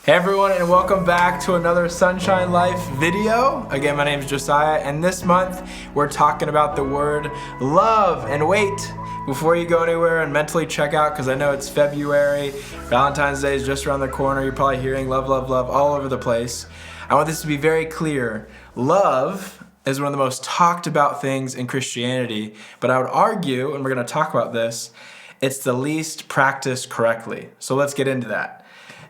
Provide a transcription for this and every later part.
Hey everyone, and welcome back to another Sunshine Life video. Again, my name is Josiah, and this month we're talking about the word love. And wait, before you go anywhere and mentally check out, because I know it's February, Valentine's Day is just around the corner, you're probably hearing love, love, love all over the place. I want this to be very clear. Love is one of the most talked about things in Christianity, but I would argue, and we're going to talk about this, it's the least practiced correctly. So let's get into that.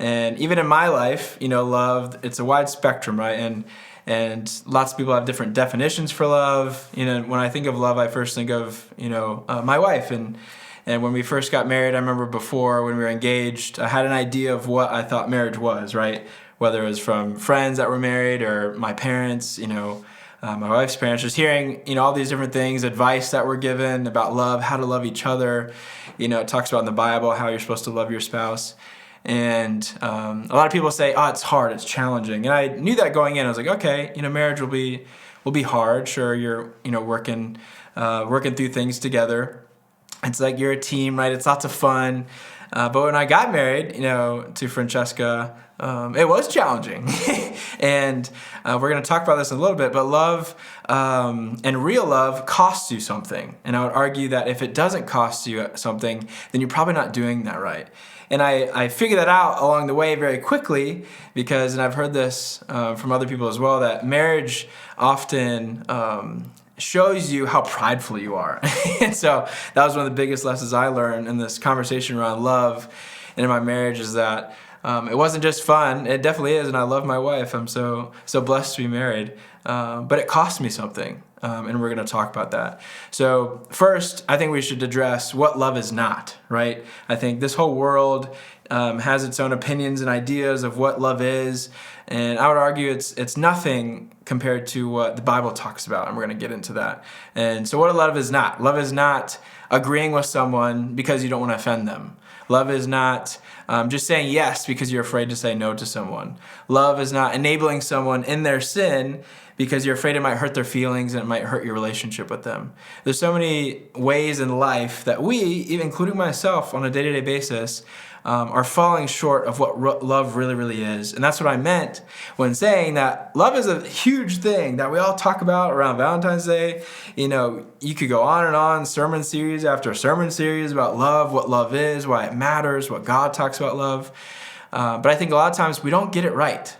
And even in my life, love, it's a wide spectrum, right? And lots of people have different definitions for love. When I think of love, I first think of, my wife. And when we first got married, I remember before when we were engaged, I had an idea of what I thought marriage was, right? Whether it was from friends that were married or my parents, my wife's parents, just hearing, all these different things, advice that were given about love, how to love each other. It talks about in the Bible how you're supposed to love your spouse. And a lot of people say, oh, it's hard, it's challenging. And I knew that going in. I was like, okay, marriage will be hard. Sure, you're, working through things together. It's like you're a team, right? It's lots of fun. But when I got married, to Francesca, it was challenging. And we're going to talk about this in a little bit, but love and real love costs you something. And I would argue that if it doesn't cost you something, then you're probably not doing that right. And I figured that out along the way very quickly because, and I've heard this from other people as well, that marriage often shows you how prideful you are. And so that was one of the biggest lessons I learned in this conversation around love and in my marriage is that it wasn't just fun. It definitely is, and I love my wife. I'm so blessed to be married. But it cost me something, and we're going to talk about that. So first, I think we should address what love is not, right? I think this whole world has its own opinions and ideas of what love is, and I would argue it's nothing compared to what the Bible talks about, and we're going to get into that. And so what love is not? Love is not agreeing with someone because you don't want to offend them. Love is not just saying yes because you're afraid to say no to someone. Love is not enabling someone in their sin because you're afraid it might hurt their feelings and it might hurt your relationship with them. There's so many ways in life that we, even including myself on a day-to-day basis, are falling short of what love really, really is. And that's what I meant when saying that love is a huge thing that we all talk about around Valentine's Day. You could go on and on, sermon series after sermon series about love, what love is, why it matters, what God talks about love. But I think a lot of times we don't get it right.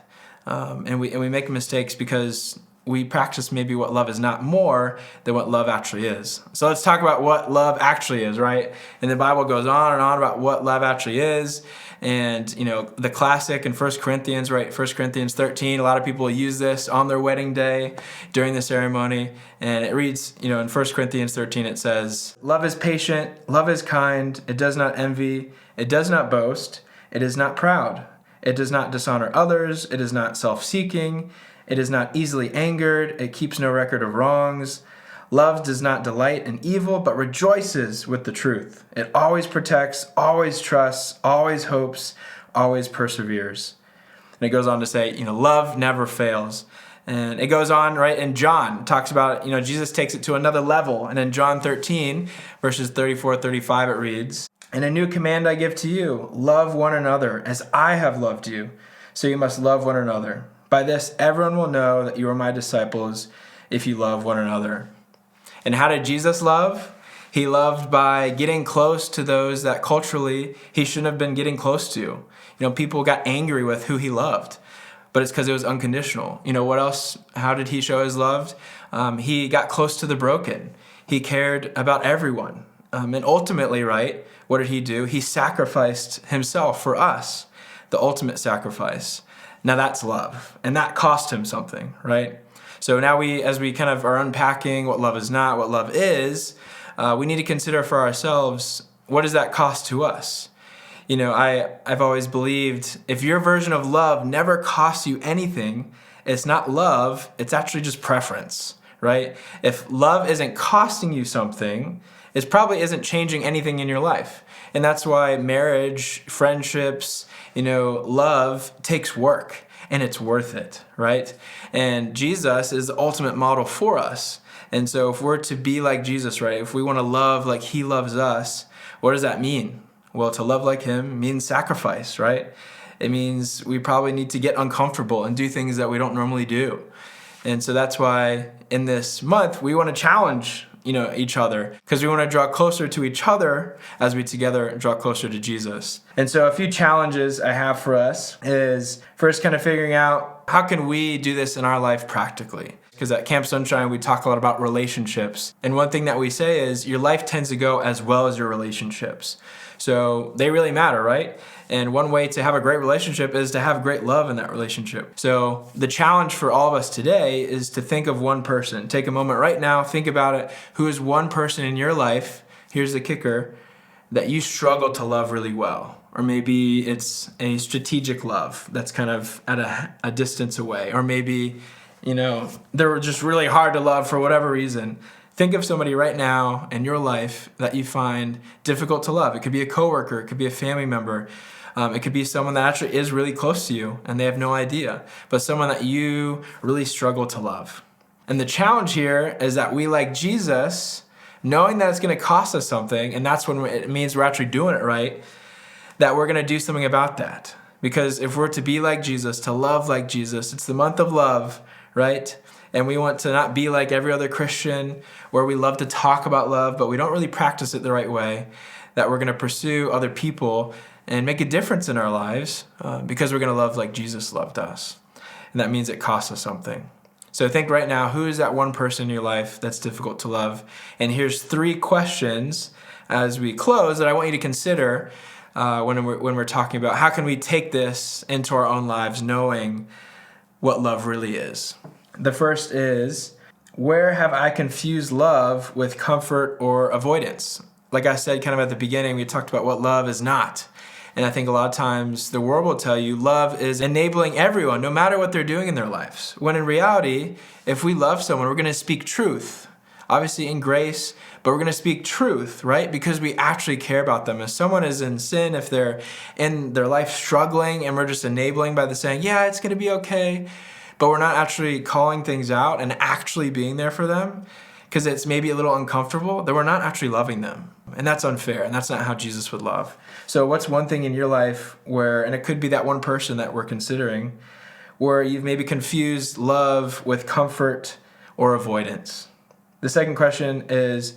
And we make mistakes because we practice maybe what love is not more than what love actually is. So let's talk about what love actually is, right? And the Bible goes on and on about what love actually is. And, the classic in 1 Corinthians, right? 1 Corinthians 13, a lot of people use this on their wedding day during the ceremony. And it reads, in 1 Corinthians 13, it says, love is patient, love is kind, it does not envy, it does not boast, it is not proud. It does not dishonor others. It is not self-seeking. It is not easily angered. It keeps no record of wrongs. Love does not delight in evil, but rejoices with the truth. It always protects, always trusts, always hopes, always perseveres. And it goes on to say, love never fails. And it goes on, right, in John, it talks about, Jesus takes it to another level. And in John 13, verses 34, 35, it reads, and a new command I give to you, love one another as I have loved you. So you must love one another. By this, everyone will know that you are my disciples if you love one another. And how did Jesus love? He loved by getting close to those that culturally he shouldn't have been getting close to. People got angry with who he loved, but it's because it was unconditional. What else? How did he show his love? He got close to the broken. He cared about everyone. And ultimately, right, what did he do? He sacrificed himself for us, the ultimate sacrifice. Now that's love, and that cost him something, right? So now as we kind of are unpacking what love is not, what love is, we need to consider for ourselves, what does that cost to us? I've always believed if your version of love never costs you anything, it's not love, it's actually just preference, right? If love isn't costing you something, it probably isn't changing anything in your life. And that's why marriage, friendships, love takes work and it's worth it, right? And Jesus is the ultimate model for us. And so if we're to be like Jesus, right, if we want to love like he loves us, what does that mean? Well, to love like him means sacrifice, right? It means we probably need to get uncomfortable and do things that we don't normally do. And so that's why in this month, we want to challenge each other, because we want to draw closer to each other as we together draw closer to Jesus. And so a few challenges I have for us is first kind of figuring out how can we do this in our life practically? Because at Camp Sunshine, we talk a lot about relationships. And one thing that we say is your life tends to go as well as your relationships. So they really matter, right? And one way to have a great relationship is to have great love in that relationship. So the challenge for all of us today is to think of one person. Take a moment right now, think about it. Who is one person in your life, here's the kicker, that you struggle to love really well? Or maybe it's a strategic love that's kind of at a distance away. Or maybe, they're just really hard to love for whatever reason. Think of somebody right now in your life that you find difficult to love. It could be a coworker, it could be a family member, it could be someone that actually is really close to you and they have no idea, but someone that you really struggle to love. And the challenge here is that we, like Jesus, knowing that it's going to cost us something, and that's when it means we're actually doing it right, that we're going to do something about that. Because if we're to be like Jesus, to love like Jesus, it's the month of love, right? And we want to not be like every other Christian where we love to talk about love, but we don't really practice it the right way, that we're going to pursue other people and make a difference in our lives because we're going to love like Jesus loved us. And that means it costs us something. So think right now, who is that one person in your life that's difficult to love? And here's 3 questions as we close that I want you to consider when we're talking about how can we take this into our own lives knowing what love really is. The first is, where have I confused love with comfort or avoidance? Like I said kind of at the beginning, we talked about what love is not. And I think a lot of times the world will tell you love is enabling everyone, no matter what they're doing in their lives. When in reality, if we love someone, we're going to speak truth. Obviously in grace, but we're going to speak truth, right? Because we actually care about them. If someone is in sin, if they're in their life struggling, and we're just enabling by the saying, yeah, it's going to be okay, but we're not actually calling things out and actually being there for them because it's maybe a little uncomfortable, then we're not actually loving them. And that's unfair, and that's not how Jesus would love. So what's one thing in your life where, and it could be that one person that we're considering, where you've maybe confused love with comfort or avoidance? The second question is,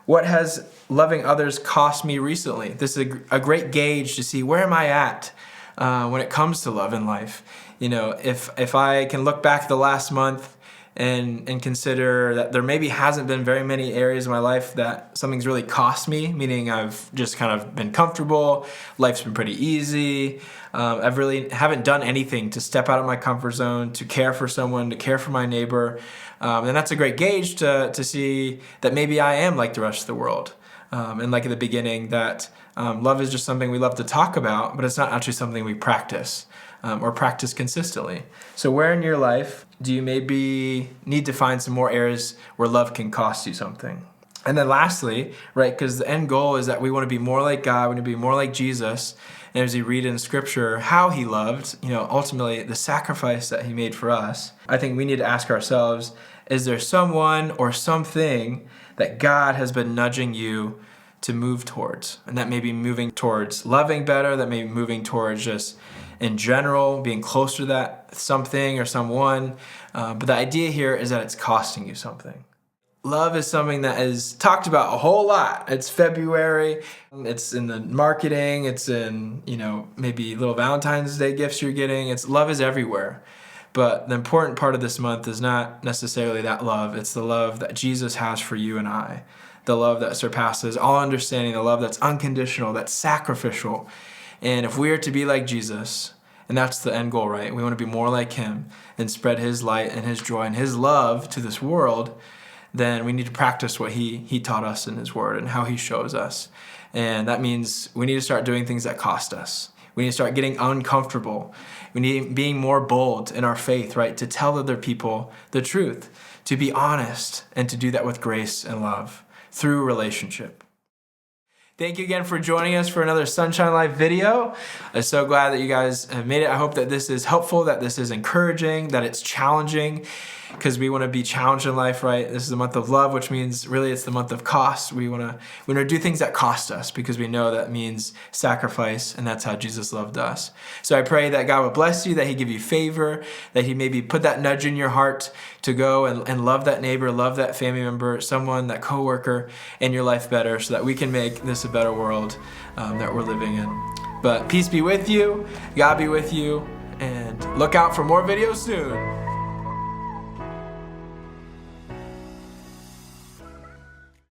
what has loving others cost me recently? This is a great gauge to see where am I at when it comes to love in life. If I can look back the last month and consider that there maybe hasn't been very many areas of my life that something's really cost me, meaning I've just kind of been comfortable, life's been pretty easy, I've really haven't done anything to step out of my comfort zone, to care for someone, to care for my neighbor, and that's a great gauge to see that maybe I am like the rest of the world. And like at the beginning, that love is just something we love to talk about, but it's not actually something we practice or practice consistently. So where in your life do you maybe need to find some more areas where love can cost you something? And then lastly, right, because the end goal is that we want to be more like God, we want to be more like Jesus. And as you read in Scripture how he loved, ultimately the sacrifice that he made for us, I think we need to ask ourselves, is there someone or something that God has been nudging you to move towards? And that may be moving towards loving better, that may be moving towards just in general being closer to that something or someone. But the idea here is that it's costing you something. Love is something that is talked about a whole lot. It's February, it's in the marketing, it's in, maybe little Valentine's Day gifts you're getting. Love is everywhere. But the important part of this month is not necessarily that love. It's the love that Jesus has for you and I. The love that surpasses all understanding, the love that's unconditional, that's sacrificial. And if we are to be like Jesus, and that's the end goal, right? We want to be more like him and spread his light and his joy and his love to this world, then we need to practice what he taught us in his word and how he shows us. And that means we need to start doing things that cost us. We need to start getting uncomfortable. We need being more bold in our faith, right? To tell other people the truth, to be honest, and to do that with grace and love through relationship. Thank you again for joining us for another Sunshine Life video. I'm so glad that you guys have made it. I hope that this is helpful, that this is encouraging, that it's challenging. because we want to be challenged in life, right? This is the month of love, which means really it's the month of cost. We want to do things that cost us because we know that means sacrifice, and that's how Jesus loved us. So I pray that God would bless you, that He'd give you favor, that He maybe put that nudge in your heart to go and love that neighbor, love that family member, someone, that coworker in your life better, so that we can make this a better world that we're living in. But peace be with you, God be with you, and look out for more videos soon.